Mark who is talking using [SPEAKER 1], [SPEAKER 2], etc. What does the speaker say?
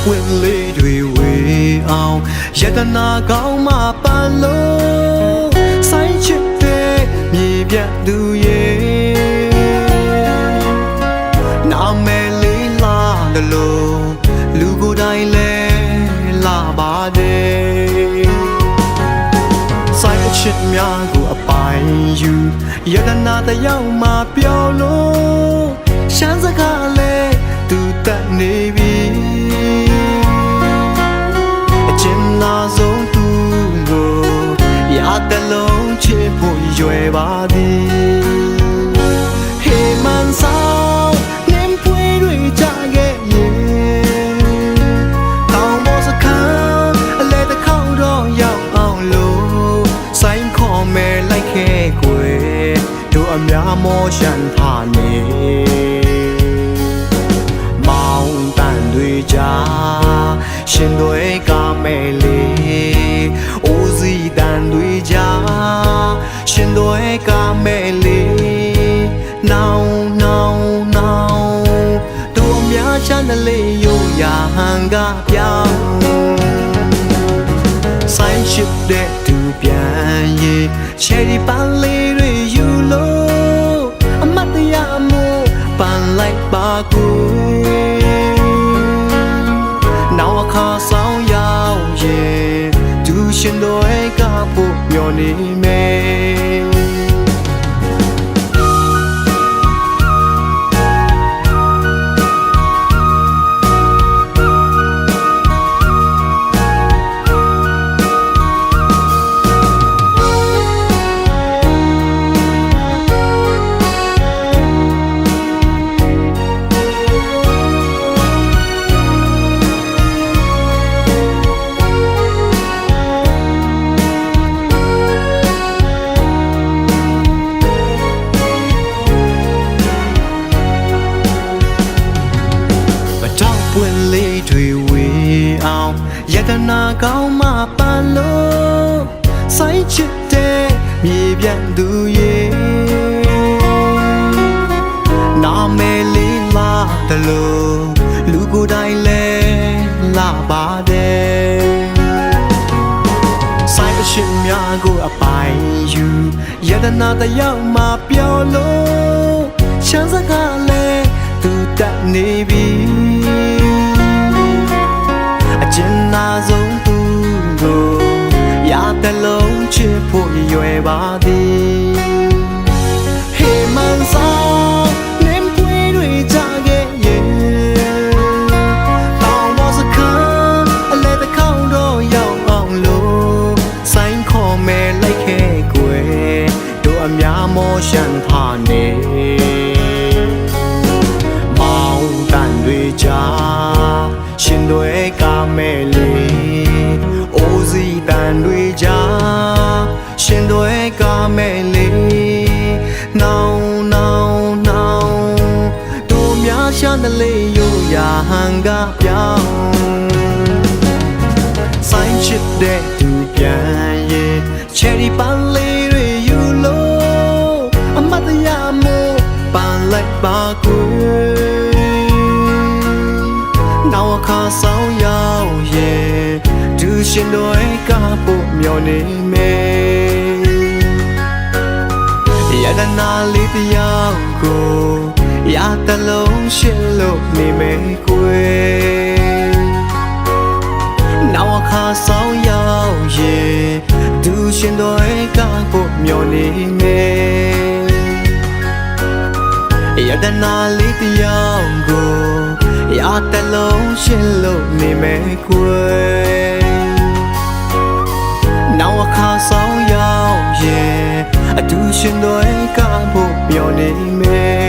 [SPEAKER 1] ဝင်လေးတွေဝေအောင်ယတနာကောင်းမှပန်လို့ဆိုင်ချစ်တဲ့မြေပြတ်သူရဲ့နာမည်လေးလာတယ်လို့လူကိုယ်တိုင်လဲလာပါတယ်ဆိုင်အချစ်များကိုအပိုင်ယူယတနာတယောက်မှပြောလို့ရှမ်းစကားလဲသူတတ်နေပြီဆုံးသူကိုရတဲ့လုံးချစ်ဖို့ရွယ်ပါသည်ဟေးမန်ဆောင်နင်းပွေတွေကြခဲ့ရင်တောင်ပေါ်စခန်းအလဲတစ်ခေါက်တော့ရောက်အောင်လို့ဆိုင်ခေါ်မယ်လိုက်ခဲ့ကွယ်တို့အများမောရှန်ထားနေမောင်တန်တွေကြားရှင်တွေကမဲ့လေးအိုးစီတန်တွေကြားရှင်တွေကမဲ့လေးနောင်တို့အများချမ်းတလေးရိုးရာဟန်ကပြောင်းဆိုင်ရှိတဲ့သူပြန်ရေးချယ်ရီပန်းလေးတွေယူလို့အမတ်တရားမှုပန်းလိုက်ပါကိုနောက်အခါဆောင်ရောက်ရဲ့သူရှင်တွေကပို့မျောနေမယ်ပွင့်လေးတွေဝေအောင်ယတနာကောင်းမှပန်လို့ဆိုင်ချစ်တဲ့မြေပြတ်သူရဲ့နာမည်လေးလာတယ်လို့လူကိုယ်တိုင်လဲလာပါတယ်ဆိုင်အရှင်များကိုအပိုင်ယူယတနာတယောက်မှပြောလို့ရှမ်းစကားလဲသူတတ်နေပြီအကျဉ်းနာဆုံးသူကိုရတဲ့လုံးချစ်ဖို့ရွယ်ပါသည်ဟေးမန်ဆောင်နင်းပွေတွေကြခဲ့ရင်တောင်ပေါ်စခန်းအလဲတစ်ခေါက်တော့ရောက်အောင်လို့ဆိုင်ခေါ်မယ်လိုက်ခဲ့ကွယ်တို့အများမောရှန်ထားနေကြားရှင်တွေကမဲ့လေးအိုးစီတန်တွေကြားရှင်တွေကမဲ့လေးနောင်တို့များရှာတဲ့လေးရိုးရာဟန်ကပြောင်းဆိုင်ချစ်တဲ့သူပြန်ရဲ့ချယ်ရီပန်းလေးတွေယူလို့အမတ်တရားမှုပန်းလိုက်ပါကွယ်နောက်အခါဆောင်ရောက်ရဲ့သူရှင်တွေကပို့မျောနေမယ်ယတနာလေးတယောက်ကိုရတလုံးရှင်လို့နေမယ်ကွယ်နောက်အခါဆောင်ရောက်ရဲ့သူရှင်တွေကပို့မျောနေမယ်ယတနာလေးတယောက်ကိုရတဲ့လုံးရှင်လို့နေမယ်ကွယ်န ရှင်တို့ကဖို့ပြောနေမယ်